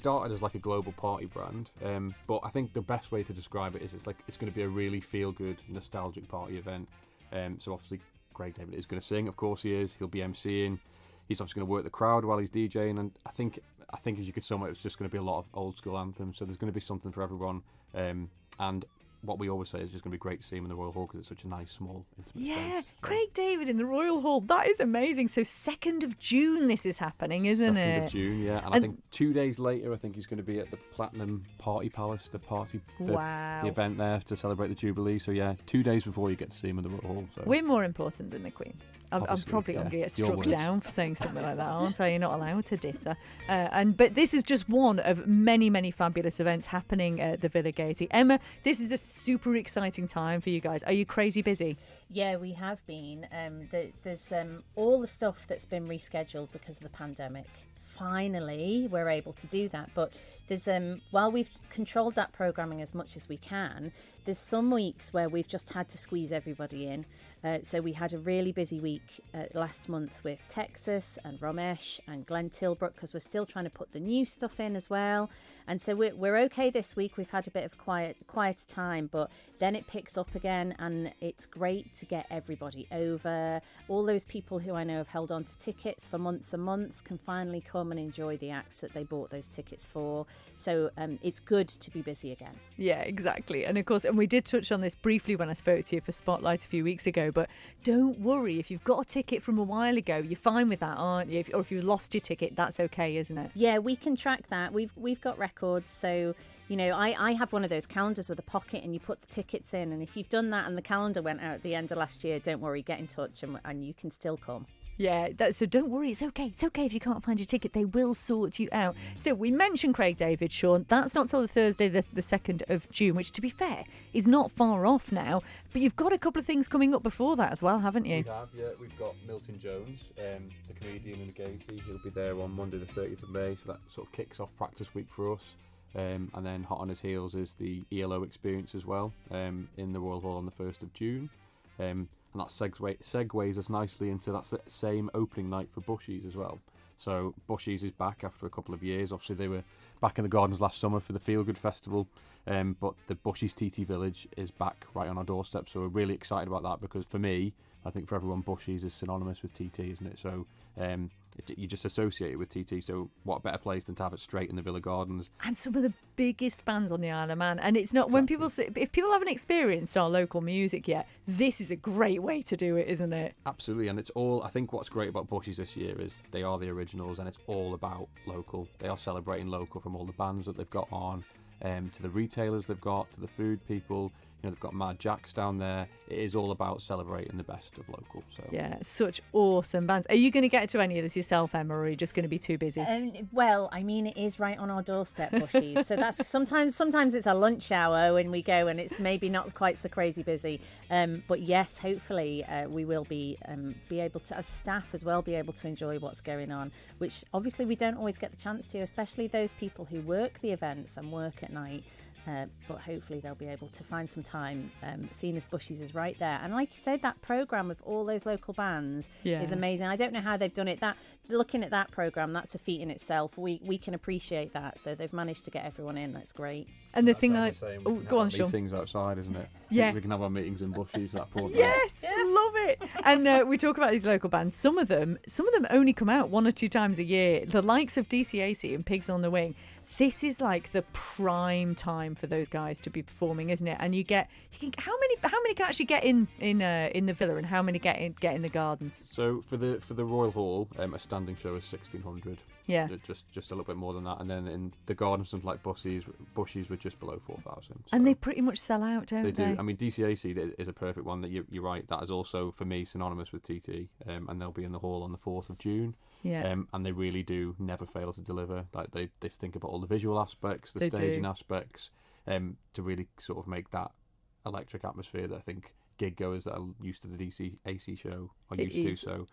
started as like a global party brand, but I think the best way to describe it is it's going to be a really feel-good, nostalgic party event. So obviously Craig David is going to sing, of course he is. He'll be MCing. He's obviously going to work the crowd while he's DJing, and I think as you could sum it, it's just going to be a lot of old school anthems. So there's going to be something for everyone, and what we always say is just going to be great to see him in the Royal Hall because it's such a nice, small, intimate space. Yeah, Craig David in the Royal Hall. That is amazing. So 2nd of June this is happening, isn't it? 2nd of June, yeah. And I think 2 days later, I think he's going to be at the Platinum Party Palace, the event there to celebrate the Jubilee. So yeah, 2 days before you get to see him in the Royal Hall. So. We're more important than the Queen. I'm probably going to get struck down for saying something like that, aren't I? You're not allowed to diss her. But this is just one of many, many fabulous events happening at the Villa Gaiety. Emma, this is a super exciting time for you guys. Are you crazy busy? Yeah, we have been. There's all the stuff that's been rescheduled because of the pandemic. Finally, we're able to do that. But there's while we've controlled that programming as much as we can, there's some weeks where we've just had to squeeze everybody in. So we had a really busy week last month with Texas and Ramesh and Glen Tilbrook because we're still trying to put the new stuff in as well. And so we're okay this week. We've had a bit of quieter time, but then it picks up again, and it's great to get everybody over. All those people who I know have held on to tickets for months and months can finally come and enjoy the acts that they bought those tickets for. So it's good to be busy again. Yeah, exactly. And of course, and we did touch on this briefly when I spoke to you for Spotlight a few weeks ago, but don't worry, if you've got a ticket from a while ago, you're fine with that, aren't you? Or if you lost your ticket, that's okay, isn't it? Yeah, we can track that. We've got records, so I have one of those calendars with a pocket, and you put the tickets in, and if you've done that and the calendar went out at the end of last year, don't worry, get in touch and you can still come. Yeah, so don't worry, it's okay. It's okay if you can't find your ticket. They will sort you out. So we mentioned Craig David, Sean. That's not till the Thursday, the 2nd of June, which, to be fair, is not far off now. But you've got a couple of things coming up before that as well, haven't you? We have, yeah. We've got Milton Jones, the comedian in the Gaiety. He'll be there on Monday the 30th of May, so that sort of kicks off practice week for us. And then hot on his heels is the ELO experience as well, in the Royal Hall on the 1st of June. And that segues us nicely into that's the same opening night for Bushies as well. So Bushies is back after a couple of years. Obviously they were back in the Gardens last summer for the Feel Good Festival, but the Bushies TT Village is back right on our doorstep. So we're really excited about that because for me, I think for everyone, Bushies is synonymous with TT, isn't it? So you just associate it with TT. So what better place than to have it straight in the Villa Gardens? And some of the biggest bands on the Isle of Man. And it's not, when people say, if people haven't experienced our local music yet, this is a great way to do it, isn't it? Absolutely. And it's all, I think what's great about Bushies this year is they are the originals, and it's all about local. They are celebrating local, from all the bands that they've got on, to the retailers they've got, to the food people. They've got Mad Jacks down there. It is all about celebrating the best of local. So yeah, such awesome bands. Are you going to get to any of this yourself, Emma, or are you just going to be too busy? Well, I mean, it is right on our doorstep, Bushies. So that's sometimes it's a lunch hour when we go, and it's maybe not quite so crazy busy. But yes, hopefully we will be able to, as staff as well, be able to enjoy what's going on, which obviously we don't always get the chance to, especially those people who work the events and work at night. But hopefully they'll be able to find some time, seeing as Bushies is right there. And like you said, that programme with all those local bands is amazing. I don't know how they've done it. Looking at that programme, that's a feat in itself. We can appreciate that. So they've managed to get everyone in. That's great. And the that's thing go on, Sean. Meetings outside, isn't it? Yeah. We can have our meetings in Bushies. That poor yes, love it. And we talk about these local bands. Some of them only come out 1 or 2 times a year. The likes of DCAC and Pigs on the Wing. This is like the prime time for those guys to be performing, isn't it? And you think how many can actually get in the Villa, and how many get in the Gardens? So for the Royal Hall, a standing show is 1,600. Yeah, just a little bit more than that. And then in the Gardens, something like Bushies were just below 4,000. So. And they pretty much sell out, don't they? They do. I mean, DCAC is a perfect one. That you're right. That is also for me synonymous with TT, and they'll be in the hall on the 4th of June. Yeah. And they really do never fail to deliver. Like they think about all the visual aspects, the staging aspects, to really sort of make that electric atmosphere that I think gig goers that are used to the DCAC show are used to. So